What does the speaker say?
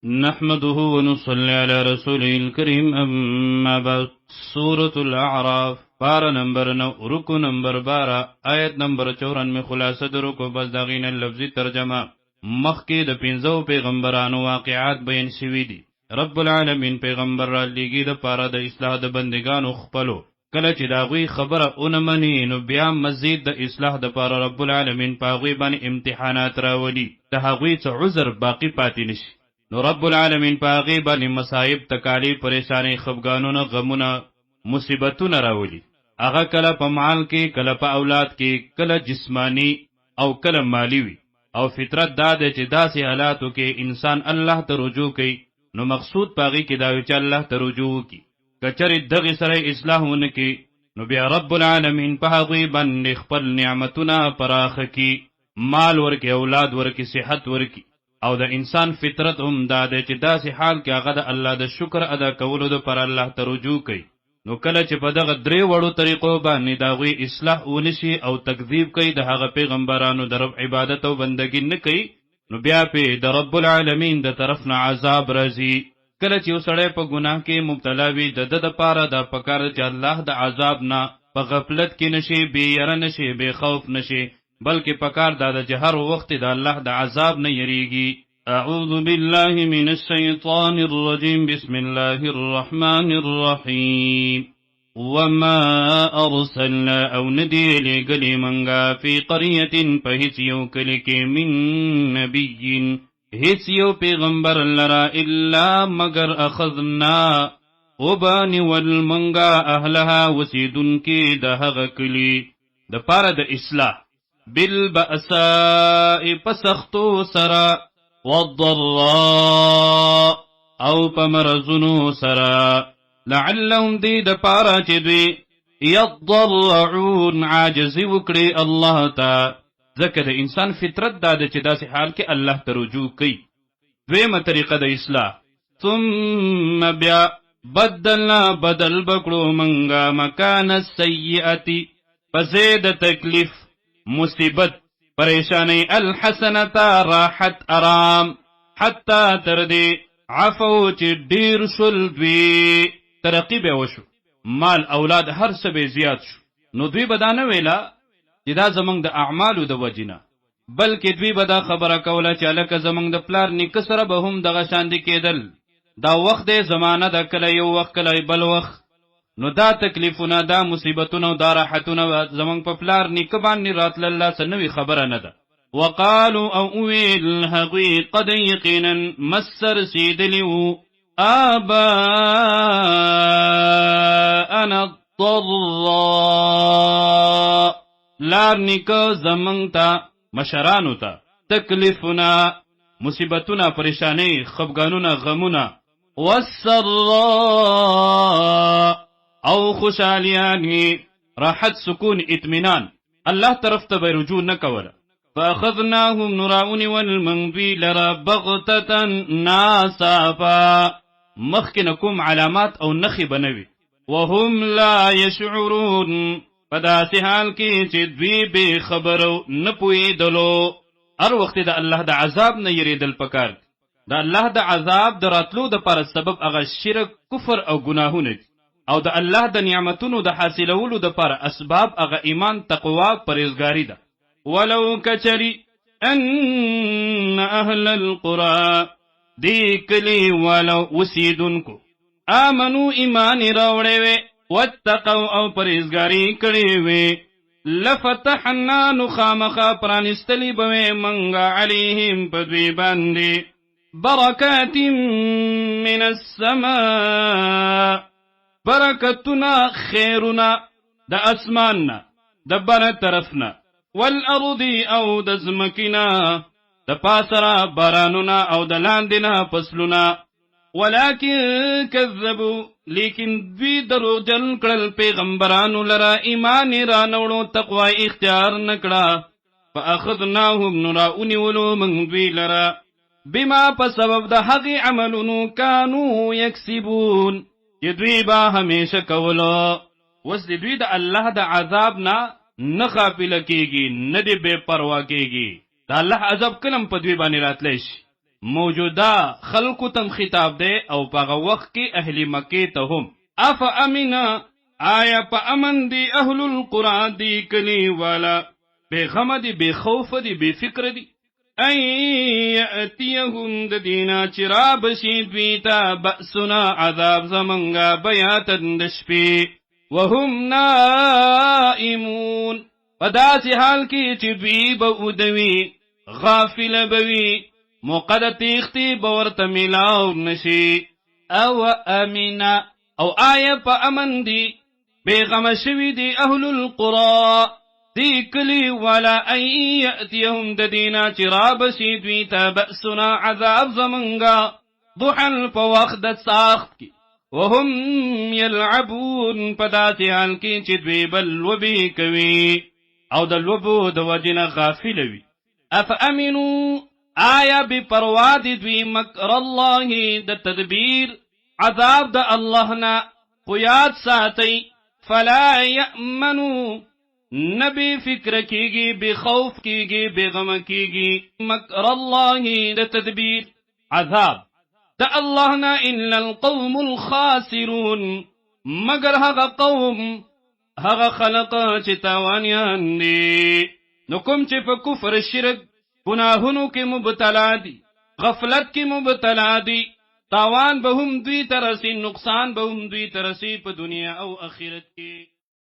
نحمده ونصلي على رسوله الكريم اما بعد. سورة الاعراف پارا نمبر 9 رکو نمبر 12 آیت نمبر 54 میں خلاصہ درکو بس داغین لفظی ترجمہ. مخکی د پنځو پیغمبرانو واقعات بیان شوی دي. رب العالمین پیغمبر را لیږي د پاره د اصلاح د بندگانو خپلو. کله چې داغوی خبره اونمنی نو بیا مزید د اصلاح د پاره رب العالمین پاغوی باندې امتحانات راولي، د هغوی څه عذر باقی پاتې نشي. نو رب العالمین پاغی باندې مصائب، تکالیف، پریشانی، خفګانونه، غمونه، مصیبتونه راولي. هغه کله په مال کې، کله په اولاد کې، کله جسمانی او کله مالی وي. او فطرت دا ده چې داسې حالاتو کې انسان الله ته رجوع کوي. نو مقصود پاغی کې دا چې الله ته رجوع وکړي. کچری دغه سره اصلاح ونکړي نو بیا رب العالمین په هغوی باندې خپل نعمتونه پراخه کړي، مال ورکړي، اولاد ورکړي، صحت ورکړي. او د انسان فطرت هم دا دی چې داسې حال کې هغه د الله د شکر ادا کولو دپاره الله ته رجوع کوي. نو کله چې په دغه درې وړو طریقو باندې د هغوی اصلاح ونشي او تکذیب کوي، د هغه پیغمبرانو د رب عبادت او بندګي نه کوي، نو بیا پې د رب العالمین د طرف نه عذاب راځي. کله چې یو سړی په ګناه کې مبتلا وي، د ده دپاره دا پکار چې الله د عذاب نه په غفلت کې نشي، بې یره نشي، بې خوف نشي، بلکې پکار دا د هر وخت د الله د عذاب نه یریږي. اعوذ بالله من الشیطان الرجیم، بسم الله الرحمن الرحیم. وما ارسلنا او ندی لګلی منگا فی قریة په هیڅ یو کلی کې من نبی هیڅ یو پیغمبر لرا الا مگر اخذنا وبانی والمنگا اهلها وسیدن کی د هغه کلی د پاره د اصلاح بالبأساء پسختو سرا والضراء او پمرزنو سرا لعلهم دی د پاره چې دوی یضرعون عاجز وکړي الله تا. ځکه د انسان فطرت دا ده چې داسې حال کې الله ته رجوع کوي. دویمه طریقه د اصلاح، ثم بیا بدلنا بدل بکړو منګه مکان السیئتی پسې د تکلیف، مصیبت، پریشانی، الحسنتا راحت، آرام، حتی تر دې عفو چې ډیر شول دوی ترقی به وشو، مال اولاد هر څه به زیات شو. نو دوی به دا نه ویله چې دا زمونږ د اعمالو د وجې نه، بلکې دوی به دا خبره کوله چې هلکه زمونږ د پلار نیکه سره به هم دغه شاندې کېدل. دا وخت دی، زمانه ده، کله یو وخت کله بل وخت. نو دا تکلیفونه، دا مصیبتونه او دا راحتونه زمونږ په پلار نیکه باندې راتلله څه نوې خبره نه ده. وقالو او اویل هغوی قد یقینا مس رسېدلي وو آباءنا الضراء لار نیکه زمونږ ته، مشرانو ته تکلیفونه، مصیبتونه، پریشانی، خفګانونه، غمونه، والسراء او خوشحالیانی، راحت، سکون، اطمینان، الله طرف ته به رجوع نه کوله. فاخذناهم نراؤنی والمنبی لرا بغتتا ناسافا، مخکې کوم علامات او نخې بنوي، وهم لا یشعرون په داسې حال کې چې دوی بې خبرو نه پوهېدلو. هر وخت د الله د عذاب نه یریدل پکار. د الله د عذاب د راتلو دپاره سبب هغه شرک، کفر او ګناهونه دي، او د الله د نعمتونو د حاصلولو دپاره اسباب هغه ایمان، تقوا، پرهیزګاري ده. ولو کچری ان اهل القرى دی کلی ولو وسیدونکو آمنو ایمان راوړی وی، واتقوا او پرهیزګاري کړې وی، لفتحنا نو خامخا پرانستلی به منګه علیهم په دوی باندې برکات من السماء، برکتنا خیرنا د اسماننا، د بر طرفنا، والارض او د زمکینا، د پاسره بارانونا او د لاندینا فصلونا. ولكن كذبوا لیکن دوی دروغجن کړل پیغمبرانو لرا، ایمان را نوړو، تقوا اختیار نکړه. فاخذناهم نراؤنیولو من دوی لرا بما په سبب د هغې عملونو کانو یکسبون چې دوی به همیشه کولو. اوس دوی د الله د عذاب نه غافله کېږي، نه دې بې پروا کېږي. د الله عذاب کلم په دوی باندې راتلی شي، موجوده خلقو تم خطاب دی او پاغه وخت کې اهل مکه ته هم. اف امنا آیا په امن دی اهل القرى دی کلی والا، بے غم دی بے خوف دی بے فکر دی، ان یأتیهم د دینا چرا بشی دویتا بأسنا عذاب زمنگا بیاتن دشپی وهم نائمون، پداسی حال کی چی دوی بودوی غافل بوی موقع تیختی بورت ملاو نشی. او امنا او آیا پا امن دی بیغم شوی دی اهل القرى دی کلی والا ان یأتیهم ددینا چراب شیدویتا بأسنا عذاب زمنگا ضحن پا وقت ساخت کی وهم یلعبون پداسی حال کی چدوی بلوبی کوی او دلوبو دوجن غافلوی. اف امنو آیا بی پروا دی دوی مکر اللہ د تدبیر عذاب د اللہ نا قیاد ساتی فلا یأمنو نبی فکر کیگی بی خوف کیگی بی غم کیگی مکر اللہ د تدبیر عذاب د اللہ نا الا القوم الخاسرون مگر هغه قوم هغه خلق چې تاوانیان دی. نو کوم چې په کفر شرک گناہونو کې مبتلا دی، غفلت کې مبتلا دی، تاوان به هم دوی ترسی، نقصان به هم دوی ترسی په دنیا او آخرت کې.